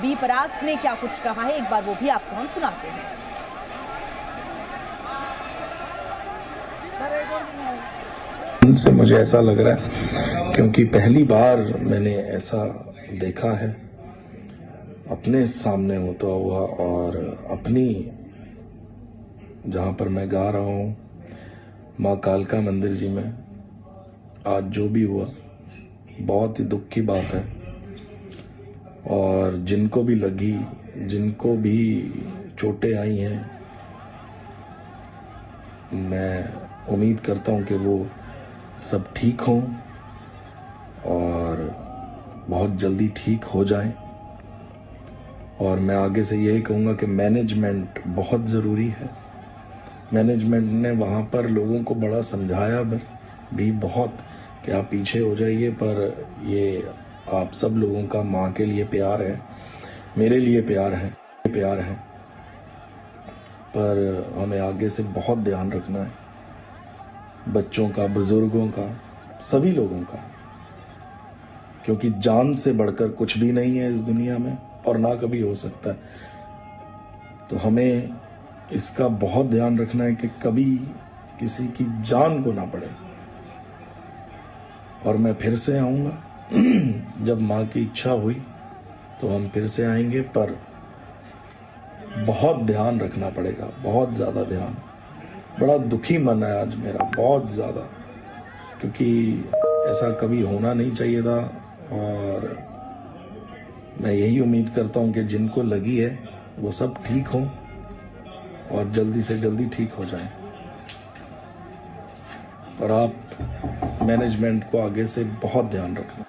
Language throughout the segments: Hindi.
बी पराग ने क्या कुछ कहा है, एक बार वो भी आपको हम सुनाते हैं। से मुझे ऐसा लग रहा है क्योंकि पहली बार मैंने ऐसा देखा है अपने सामने होता हुआ, और अपनी जहाँ पर मैं गा रहा हूँ माँ कालका मंदिर जी में आज जो भी हुआ बहुत ही दुख की बात है। और जिनको भी लगी, जिनको भी चोटें आई हैं, मैं उम्मीद करता हूँ कि वो सब ठीक हों और बहुत जल्दी ठीक हो जाएं। और मैं आगे से यही कहूँगा कि मैनेजमेंट बहुत ज़रूरी है। मैनेजमेंट ने वहाँ पर लोगों को बड़ा समझाया भी बहुत कि आप पीछे हो जाइए, पर ये आप सब लोगों का माँ के लिए प्यार है, मेरे लिए प्यार है, पर हमें आगे से बहुत ध्यान रखना है, बच्चों का, बुजुर्गों का, सभी लोगों का, क्योंकि जान से बढ़कर कुछ भी नहीं है इस दुनिया में और ना कभी हो सकता है। तो हमें इसका बहुत ध्यान रखना है कि कभी किसी की जान को ना पड़े। और मैं फिर से आऊँगा जब माँ की इच्छा हुई तो हम फिर से आएंगे, पर बहुत ध्यान रखना पड़ेगा, बहुत ज़्यादा ध्यान। बड़ा दुखी मन है आज मेरा, बहुत ज़्यादा, क्योंकि ऐसा कभी होना नहीं चाहिए था। और मैं यही उम्मीद करता हूँ कि जिनको लगी है वो सब ठीक हों और जल्दी से जल्दी ठीक हो जाएं। और आप मैनेजमेंट को आगे से बहुत ध्यान रखना।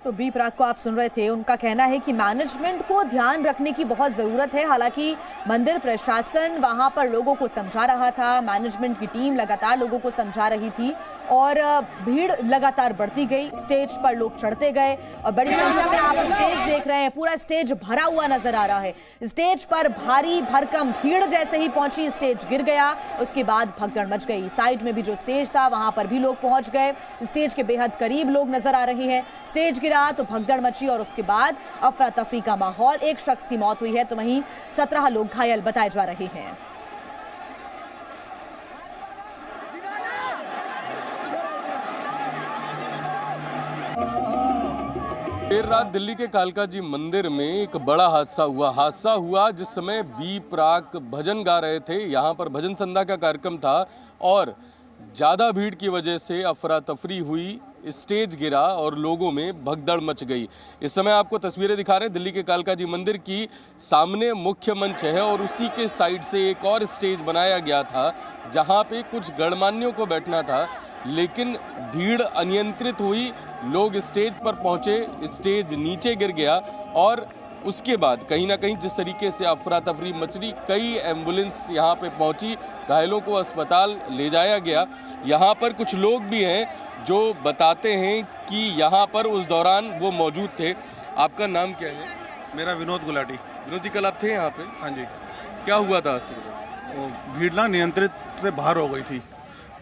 तो बी पराग को आप सुन रहे थे, उनका कहना है कि मैनेजमेंट को ध्यान रखने की बहुत ज़रूरत है। हालांकि मंदिर प्रशासन वहां पर लोगों को समझा रहा था, मैनेजमेंट की टीम लगातार लोगों को समझा रही थी और भीड़ लगातार बढ़ती गई, स्टेज पर लोग चढ़ते गए और बड़ी संख्या में आप स्टेज देख रहे हैं, पूरा स्टेज भरा हुआ नजर आ रहा है। स्टेज पर भारी भरकम भीड़ जैसे ही पहुंची, स्टेज गिर गया, उसके बाद भगदड़ मच गई। साइड में भी जो स्टेज था वहां पर भी लोग पहुंच गए, स्टेज के बेहद करीब लोग नजर आ रहे हैं। स्टेज गिरा तो भगदड़ मची और उसके बाद अफरा तफरी का माहौल। एक शख्स की मौत हुई है तो वहीं 17 लोग घायल बताए जा रहे हैं। देर रात दिल्ली के कालका जी मंदिर में एक बड़ा हादसा हुआ जिस समय बी पराग भजन गा रहे थे। यहाँ पर भजन संध्या का कार्यक्रम था और ज़्यादा भीड़ की वजह से अफरा तफरी हुई, स्टेज गिरा और लोगों में भगदड़ मच गई। इस समय आपको तस्वीरें दिखा रहे हैं दिल्ली के कालका जी मंदिर की। सामने मुख्य मंच है और उसी के साइड से एक और स्टेज बनाया गया था जहां पे कुछ गणमान्यों को बैठना था, लेकिन भीड़ अनियंत्रित हुई, लोग स्टेज पर पहुंचे, स्टेज नीचे गिर गया और उसके बाद कहीं ना कहीं जिस तरीके से अफरा तफरी मचली, कई एम्बुलेंस यहाँ पे पहुंची, घायलों को अस्पताल ले जाया गया। यहाँ पर कुछ लोग भी हैं जो बताते हैं कि यहाँ पर उस दौरान वो मौजूद थे। आपका नाम क्या है? मेरा विनोद गुलाटी। विनोद जी, कल आप थे यहाँ पे? हाँ जी। क्या हुआ था? भीड़ ना नियंत्रित से बाहर हो गई थी,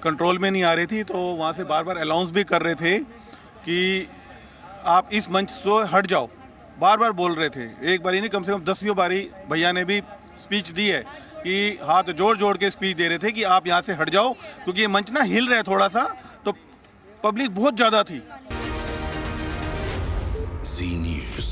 कंट्रोल में नहीं आ रही थी, तो वहाँ से बार बार अनाउंस भी कर रहे थे कि आप इस मंच से हट जाओ, बार बार बोल रहे थे। एक बारी नहीं, कम से कम 10 बारी भैया ने भी स्पीच दी है कि हाथ जोड़ जोड़ के स्पीच दे रहे थे कि आप यहाँ से हट जाओ, क्योंकि ये मंच ना हिल रहा है थोड़ा सा, तो पब्लिक बहुत ज़्यादा थी। Zee News।